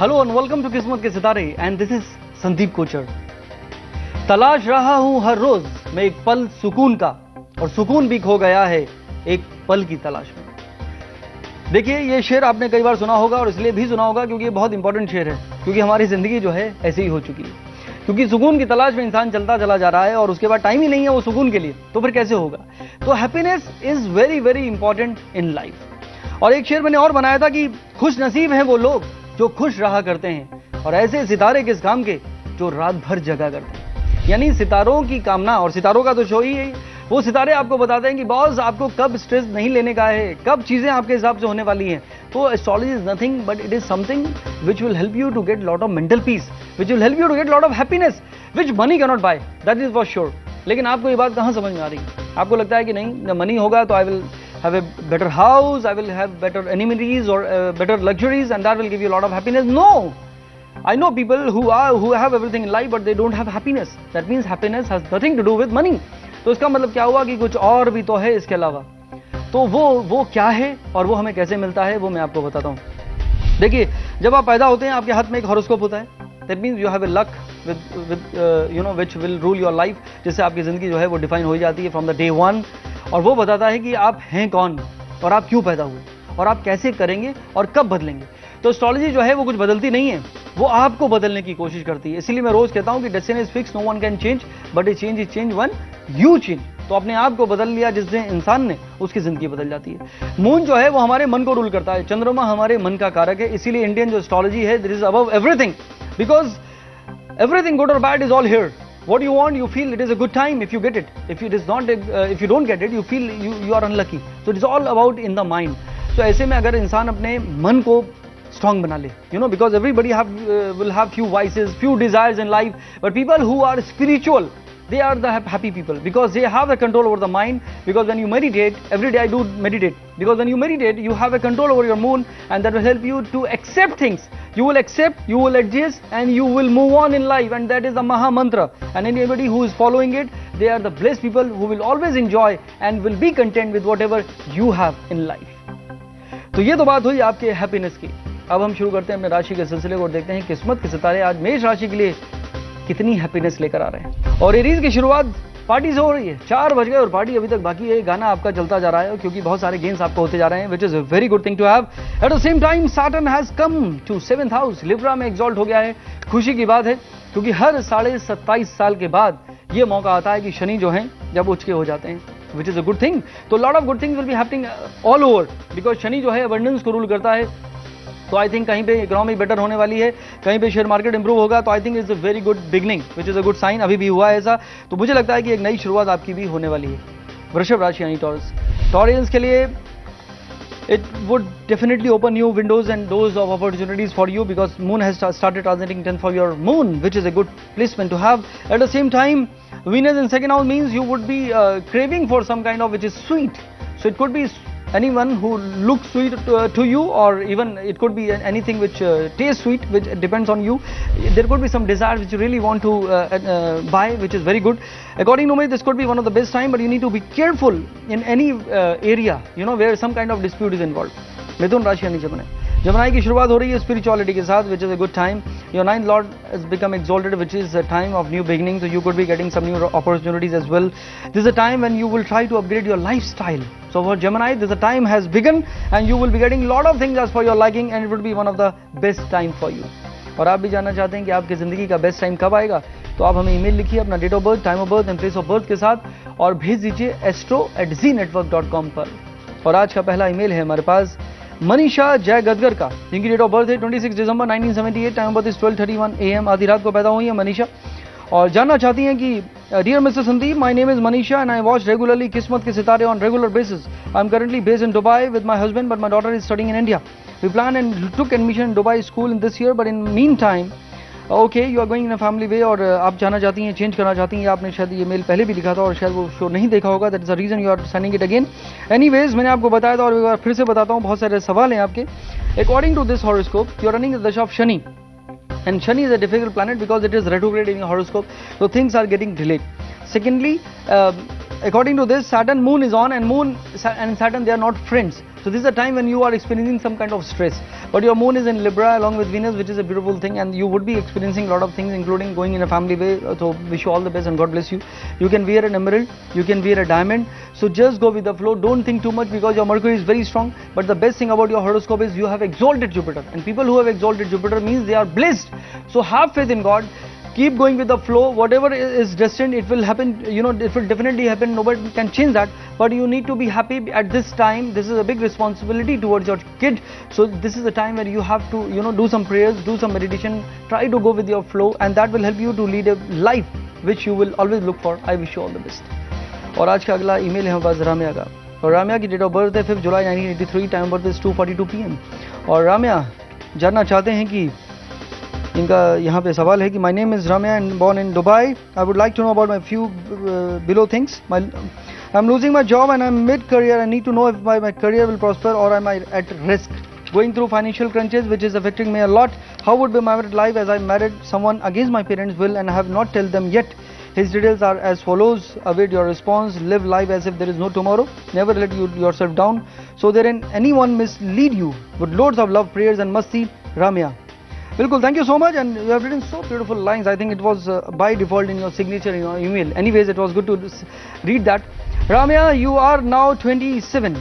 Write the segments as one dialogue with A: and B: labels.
A: Hello and welcome to किस्मत के सितारे and this is Sandeep Kochar. तलाश रहा हूं हर रोज मैं एक पल सुकून का, और सुकून भी खो गया है एक पल की तलाश में। देखिए, ये शेर आपने कई बार सुना होगा, और इसलिए भी सुना होगा क्योंकि ये बहुत इंपॉर्टेंट शेर है, क्योंकि हमारी जिंदगी जो है ऐसी ही हो चुकी है। क्योंकि सुकून की तलाश में इंसान चलता चला जा रहा है और उसके बाद टाइम ही नहीं है वो सुकून के लिए, तो फिर कैसे होगा। तो happiness is very very important in life. और एक शेर मैंने और बनाया था कि खुश नसीब हैं वो लोग जो खुश रहा करते हैं, और ऐसे सितारे किस काम के जो रात भर जगा करते हैं। यानी सितारों की कामना, और सितारों का तो शो ही है, वो सितारे आपको बताते हैं कि बॉस आपको कब स्ट्रेस नहीं लेने का है, कब चीजें आपके हिसाब से होने वाली हैं। तो astrology is nothing but it is something which will help you to get lot of mental peace, which will help you to get lot of happiness which money can not buy, that is for sure. लेकिन आपको ये बात कहां समझ में आ रही है? आपको लगता है कि नहीं, मनी होगा तो I will have a better house, I will have better amenities or better luxuries, and that will give you a lot of happiness. No, I know people who have everything in life but they don't have happiness. That means happiness has nothing to do with money. तो इसका मतलब क्या हुआ कि कुछ और भी तो है इसके अलावा। तो वो क्या है और वो हमें कैसे मिलता है, वो मैं आपको बताता हूँ। देखिए, जब आप पैदा होते हैं आपके हाथ में एक हॉरोस्कोप होता है। That means you have a luck with which will rule your life, जिससे आपकी जिंदगी जो है वो डिफाइन हो जाती है from the day one। और वो बताता है कि आप हैं कौन, और आप क्यों पैदा हुए, और आप कैसे करेंगे और कब बदलेंगे। तो एस्ट्रोलॉजी जो है वो कुछ बदलती नहीं है, वो आपको बदलने की कोशिश करती है। इसीलिए मैं रोज कहता हूं कि destiny is fix, no one can change, but a change is change when you change. तो अपने आप को बदल लिया जिससे इंसान ने, उसकी जिंदगी बदल जाती है। मून जो है वो हमारे मन को रूल करता है, चंद्रमा हमारे मन का कारक है। इसीलिए इंडियन जो एस्ट्रोलॉजी है, this is above everything, because everything good or bad is all here. What you want, you feel it is a good time if you get it. If it is not, if you don't get it, you feel you are unlucky. So it is all about in the mind. So ऐसे में अगर इंसान अपने मन को strong बना ले, because everybody will have few vices, few desires in life, but people who are spiritual, they are the happy people because they have the control over the mind. Because when you meditate, every day I do meditate, because when you meditate you have a control over your moon, and that will help you to accept things. You will accept, you will adjust, and you will move on in life, and that is the Maha Mantra. And anybody who is following it, they are the blessed people who will always enjoy and will be content with whatever you have in life. तो ये तो बात हुई आपके happiness की। अब हम शुरू करते हैं अपने राशि के सिलसिले को और देखते हैं किस्मत के सितारे आज मेष राशि के लिए कितनी हैप्पीनेस लेकर आ रहे हैं। और एरीज की शुरुआत पार्टी से हो रही है। 4 बज गए और पार्टी अभी तक बाकी है। गाना आपका चलता जा रहा है क्योंकि बहुत सारे गेम्स आपको होते जा रहे हैं, which is a very good thing to have. At the same time Saturn has come to 7th house, Libra में एग्जॉल्ट हो गया है। खुशी की बात है क्योंकि हर 27.5 साल के बाद ये मौका आता है कि शनि जो है जब उच्च के हो जाते हैं, which is a good thing. तो lot of good things will be happening all over, because Shani जो है अबंडेंस को रूल करता है। तो आई थिंक कहीं पे इकोनॉमी बेटर होने वाली है, कहीं पे शेयर मार्केट इंप्रूव होगा। तो I think it's a very good beginning, which is a good sign. अभी भी हुआ है ऐसा, तो मुझे लगता है कि एक नई शुरुआत आपकी भी होने वाली है। वृषभ राशि यानी टॉरस, टॉरियंस के लिए it would definitely open new windows and doors of opportunities for you, because moon has started transiting 10 for your moon, which is a good placement to have. At the same time, Venus in 2nd house means you would be craving for some kind of which is sweet. So it could be anyone who looks sweet to you, or even it could be anything which tastes sweet, which depends on you. There could be some desire which you really want to buy, which is very good. According to me, this could be one of the best time, but you need to be careful in any area, where some kind of dispute is involved. मिथुन राशि यानी जमनाई, जमनाई की शुरुआत हो रही है spirituality के साथ, which is a good time. Your 9th lord has become exalted, which is a time of new beginning, so you could be getting some new opportunities as well. This is a time when you will try to upgrade your lifestyle. So for Gemini, this a time has begun and you will be getting lot of things as for your liking, and it would be one of the best time for you. और आप भी जानना चाहते हैं कि आपकी जिंदगी का बेस्ट टाइम कब आएगा, तो आप हमें ईमेल लिखिए अपना date of birth, time of birth and place of birth के साथ और भेज दीजिए astro@znetwork.com पर। और आज का पहला ईमेल है हमारे पास मनीषा जय गदगर का, जिनकी डेट ऑफ बर्थ है 26 दिसंबर 1978, time of birth is 12:31 AM, आधी रात को पैदा हुई है मनीषा। और जानना चाहती हैं कि dear mister Sandeep, my name is Manisha and I watch regularly Kismat के Sitare on regular basis. I am currently based in Dubai with my husband, but my daughter is studying in India. We plan and took admission in Dubai school in this year, but in mean time okay you are going in a family way. और आप जानना चाहती हैं, change करना चाहती हैं, आपने शायद ये मेल पहले भी लिखा था और शायद वो शो नहीं देखा होगा, that is the reason you are sending it again. Anyways, मैंने आपको बताया था और एक बार फिर से बताता हूँ, बहुत सारे सवाल हैं आपके. According to this horoscope, you are running the dasha of Shani, and Shani is a difficult planet because it is retrograde in your horoscope, so things are getting delayed. Secondly, according to this, Saturn moon is on, and moon and Saturn, they are not friends. So this is a time when you are experiencing some kind of stress. But your moon is in Libra along with Venus, which is a beautiful thing, and you would be experiencing a lot of things, including going in a family way. So wish you all the best and God bless you. You can wear an emerald, you can wear a diamond. So just go with the flow. Don't think too much because your Mercury is very strong. But the best thing about your horoscope is you have exalted Jupiter, and people who have exalted Jupiter means they are blessed. So have faith in God. Keep going with the flow. Whatever is destined, it will happen. You know, it will definitely happen. Nobody can change that. But you need to be happy at this time. This is a big responsibility towards your kid. So this is the time where you have to, you know, do some prayers, do some meditation. Try to go with your flow, and that will help you to lead a life which you will always look for. I wish you all the best. और आज का अगला email है हमारे पास राम्या का, और राम्या की date of birth है 5 जुलाई 1983, टाइम बर्थ इज 2:42 PM। और राम्या जानना चाहते हैं कि इनका यहाँ पे सवाल है कि my name is Ramya and born in Dubai. I would like to know about my few below things. I am losing my job and I am mid career. I need to know if my career will prosper or I am at risk going through financial crunches which is affecting me a lot. How would be my married life as I married someone against my parents' will and I have not told them yet. His details are as follows. Await your response. Live life as if there is no tomorrow. Never let yourself down so therein anyone mislead you. With loads of love, prayers and masti, Ramya. Bilkul, thank you so much, and you have written so beautiful lines. I think it was by default in your signature in your email. Anyways, it was good to read that. Ramya, you are now 27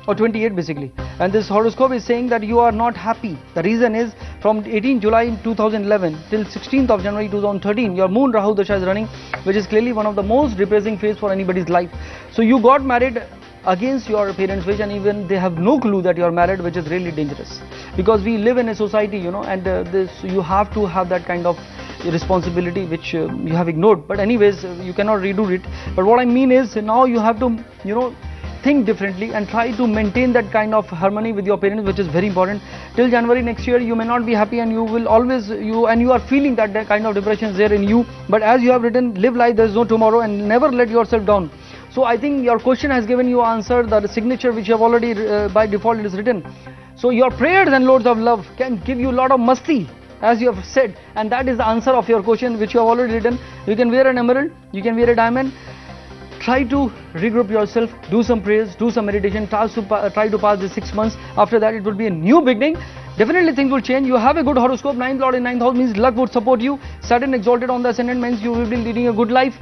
A: or 28 basically, and this horoscope is saying that you are not happy. The reason is from 18 July 2011 till 16th of January 2013 your moon Rahu Dasha is running, which is clearly one of the most depressing phase for anybody's life. So you got married against your parents' wish, and even they have no clue that you are married, which is really dangerous because we live in a society, you know, and this you have to have that kind of responsibility which you have ignored. But anyways, you cannot redo it. But what I mean is now you have to, you know, think differently and try to maintain that kind of harmony with your parents, which is very important. Till January next year you may not be happy, and you will always you are feeling that kind of depression is there in you. But as you have written, live life, there is no tomorrow, and never let yourself down. So I think your question has given you answer, the signature which you have already by default it is written. So your prayers and loads of love can give you a lot of masti, as you have said, and that is the answer of your question which you have already written. You can wear an emerald, you can wear a diamond. Try to regroup yourself, do some prayers, do some meditation, try to pass the 6 months. After that it will be a new beginning. Definitely things will change. You have a good horoscope. 9th Lord in 9th house means luck would support you. Saturn exalted on the ascendant means you will be leading a good life.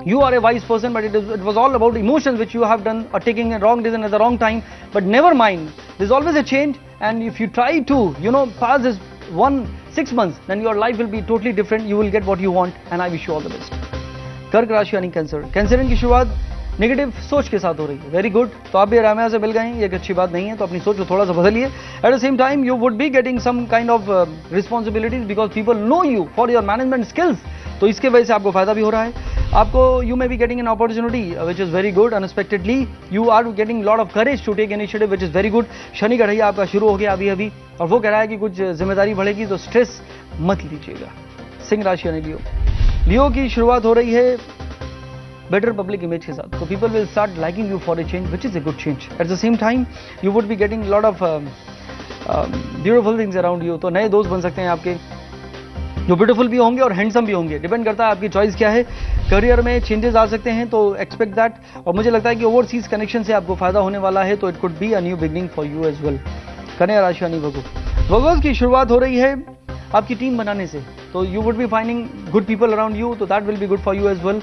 A: You are a wise person, but it was all about emotions which you have done or taking a wrong decision at the wrong time. But never mind, there's always a change, and if you try to, you know, pass this 6 months, then your life will be totally different. You will get what you want, and I wish you all the best. कर्क राशि यानी cancer. कैंसरियन की शुरुआत negative सोच के साथ हो रही है। Very good. तो आप भी राम्या से मिल गए हैं, ये एक अच्छी बात नहीं है, तो अपनी सोच को थोड़ा सा बदलिए। At the same time you would be getting some kind of responsibilities because people know you for your management skills, तो इसके वजह से आपको फायदा भी हो रहा है। आपको you may be getting an opportunity which is very good. Unexpectedly you are getting lot of courage to take initiative which is very good. Shani का रहिया आपका शुरू हो गया अभी और वो कह रहा है कि कुछ जिम्मेदारी बढ़ेगी, तो स्ट्रेस मत लीजिएगा। सिंह राशि यानी लियो। लियो की शुरुआत हो रही है better public image के साथ, so people will start liking you for a change, which is a good change. At the same time you would be getting a lot of beautiful things around you. तो नए दोस्त बन सकते हैं आपके, जो ब्यूटीफुल भी होंगे और हैंडसम भी होंगे। डिपेंड करता है आपकी चॉइस क्या है। करियर में चेंजेस आ सकते हैं, तो एक्सपेक्ट दैट। और मुझे लगता है कि ओवरसीज कनेक्शन से आपको फायदा होने वाला है, तो it could be a new beginning for you as well. कन्या राशि यानी वगो की शुरुआत हो रही है आपकी टीम बनाने से, तो you would be finding good people around you, so that will be good for you as well.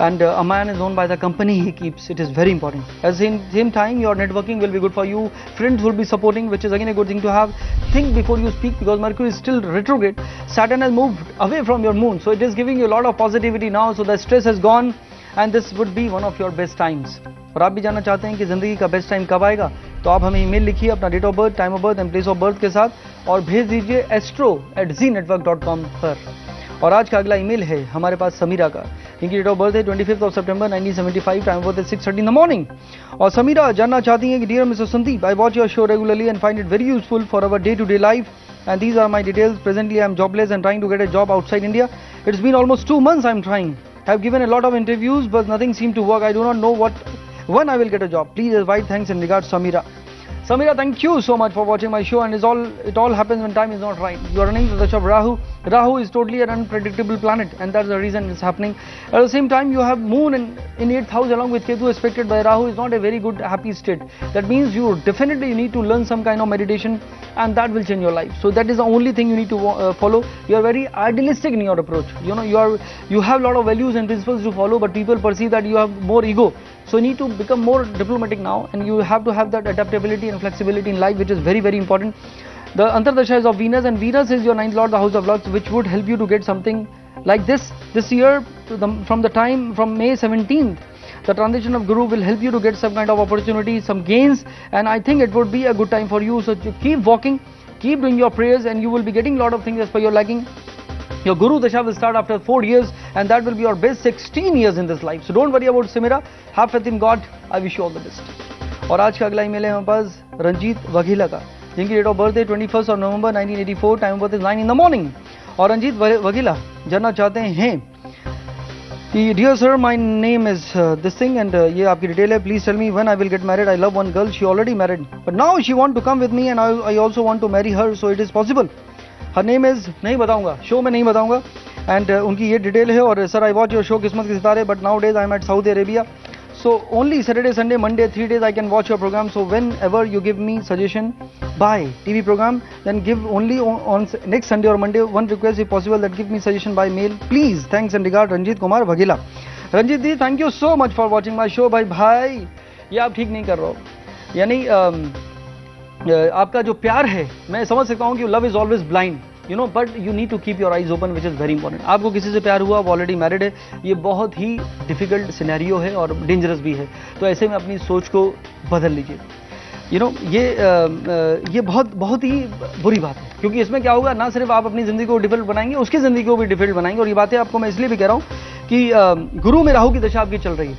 A: And a man is known by the company he keeps. It is very important. At the same time, your networking will be good for you. Friends will be supporting, which is again a good thing to have. Think before you speak, because Mercury is still retrograde. Saturn has moved away from your moon, so it is giving you a lot of positivity now. So the stress has gone, and this would be one of your best times. और आप भी जानना चाहते हैं कि जिंदगी का best time कब आएगा, तो आप हमें ईमेल लिखिए अपना date of birth, time of birth and place of birth के साथ और भेज दीजिए astro@zenetwork.com पर। और आज का अगला ईमेल है हमारे पास समीरा का। इनकी डेट ऑफ बर्थ है 25 of September 1975, time of birth है 6:30 in the morning। और समीरा जानना चाहती हैं कि dear mister Sandeep, I watch your show regularly and find it very useful for our day to day life, and these are my details. Presently I am jobless and trying to get a job outside India. It's been almost 2 months I am trying. I have given a lot of interviews but nothing seemed to work. I do not know when I will get a job. Please advise. Thanks and regards, Samira. Samira, thank you so much for watching my show, and it all happens when time is not right. You are running the dasha of Rahu. Rahu is totally an unpredictable planet, and that's the reason it's happening. At the same time, you have Moon in 8th house along with Ketu aspected by Rahu is not a very good happy state. That means you definitely need to learn some kind of meditation, and that will change your life. So that is the only thing you need to follow. You are very idealistic in your approach. You know, you have a lot of values and principles to follow, but people perceive that you have more ego. So you need to become more diplomatic now, and you have to have that adaptability and flexibility in life, which is very, very important. The Antardasha is of Venus, and Venus is your 9th lord, the house of lords, which would help you to get something like this year. From May 17th, the transition of Guru will help you to get some kind of opportunity, some gains, and I think it would be a good time for you. So to keep walking, keep doing your prayers, and you will be getting a lot of things as per your liking. Your Guru Dasha will start after 4 years, and that will be your best 16 years in this life. So don't worry about Samira. Have faith in God. I wish you all the best. और आज का अगला email है हमारे पास रंजीत वघेला का, जिनकी date of birth है 21 नवंबर 1984, time birth is 9 in the morning. और रंजीत वघेला जानना चाहते हैं कि dear sir, my name is this thing, and ये आपकी डिटेल है. Please tell me when I will get married. I love one girl, she already married, but now she want to come with me, and I also want to marry her, so it is possible. Her name is नहीं बताऊंगा, show में नहीं बताऊंगा, and उनकी ये detail है. और sir, I watch your show किस्मत के सितारे, but nowadays I am at Saudi Arabia, so only Saturday, Sunday, Monday, 3 days I can watch your program. So whenever you give me suggestion by TV program, then give only on next Sunday or Monday. One request if possible, that give me suggestion by mail, please. Thanks and regard, Ranjit Kumar Waghela. Ranjit ji, thank you so much for watching my show. भाई ये आप ठीक नहीं कर रहे हो. यानी आपका जो प्यार है, मैं समझ सकता हूँ कि love is always blind, you know, but you need to keep your eyes open, which is very important. आपको किसी से प्यार हुआ, वो ऑलरेडी मैरिड है, ये बहुत ही डिफिकल्ट सिनेरियो है और डेंजरस भी है. तो ऐसे में अपनी सोच को बदल लीजिए. यू नो, ये बहुत ही बुरी बात है, क्योंकि इसमें क्या होगा, ना सिर्फ आप अपनी जिंदगी को डिफिकल्ट बनाएंगे, उसकी जिंदगी को भी डिफिकल्ट बनाएंगे. और ये बातें आपको मैं इसलिए भी कह रहा हूँ कि गुरु में राहु की दशा आपकी चल रही है.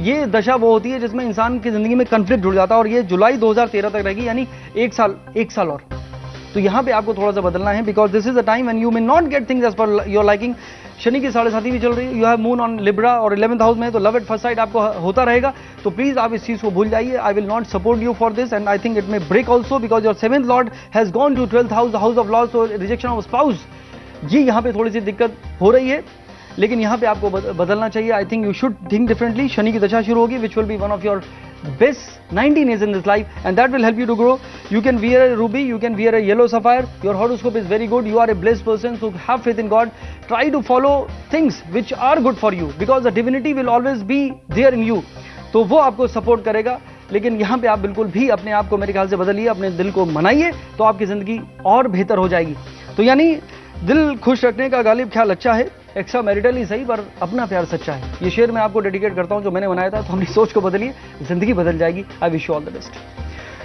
A: ये दशा वो होती है जिसमें इंसान की जिंदगी में कंफ्लिक्ट जुड़ जाता है, और ये जुलाई 2013 तक रहेगी, यानी एक साल और. तो यहाँ पे आपको थोड़ा सा बदलना है, because this is a time when you may not get things as per your liking. Shani की 7.5 भी चल रही है, you have moon on Libra और 11th हाउस में, तो लव एट फर्स्ट साइट आपको होता रहेगा. तो प्लीज आप इस चीज को भूल जाइए. I will not support you for this, and I think it may break also, because your 7th lord has gone to 12th house, house of loss, और रिजेक्शन ऑफ स्पाउस, ये यहाँ पे थोड़ी सी दिक्कत हो रही है. लेकिन यहाँ पे आपको बदलना चाहिए. I think you should think differently. Shani की दशा शुरू होगी, which will be one of your best 19 years in this life, and that will help you to grow. You can wear a ruby, you can wear a yellow sapphire. Your horoscope is very good. You are a blessed person, so have faith in God. Try to follow things which are good for you, because the divinity will always be there in you. तो वो आपको support करेगा. लेकिन यहाँ पे आप बिल्कुल भी अपने आप को मेरे ख्याल से बदलिए, अपने दिल को मनाइए, तो आपकी जिंदगी और बेहतर हो जाएगी. तो यानी दिल खुश रखने का गालिब ख्याल अच्छा है, एक्स्ट्रा मैरिटल ही सही, पर अपना प्यार सच्चा है. ये शेर मैं आपको डेडिकेट करता हूं जो मैंने बनाया था. तो अपनी सोच को बदलिए, जिंदगी बदल जाएगी. I wish you all the best.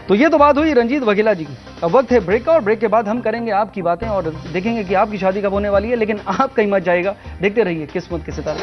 A: तो ये तो बात हुई रंजीत वघेला जी की. अब वक्त है ब्रेक का, और ब्रेक के बाद हम करेंगे आपकी बातें और देखेंगे कि आपकी शादी कब होने वाली है. लेकिन आप कहीं मत जाएगा, देखते रहिए किस्मत के सितारे.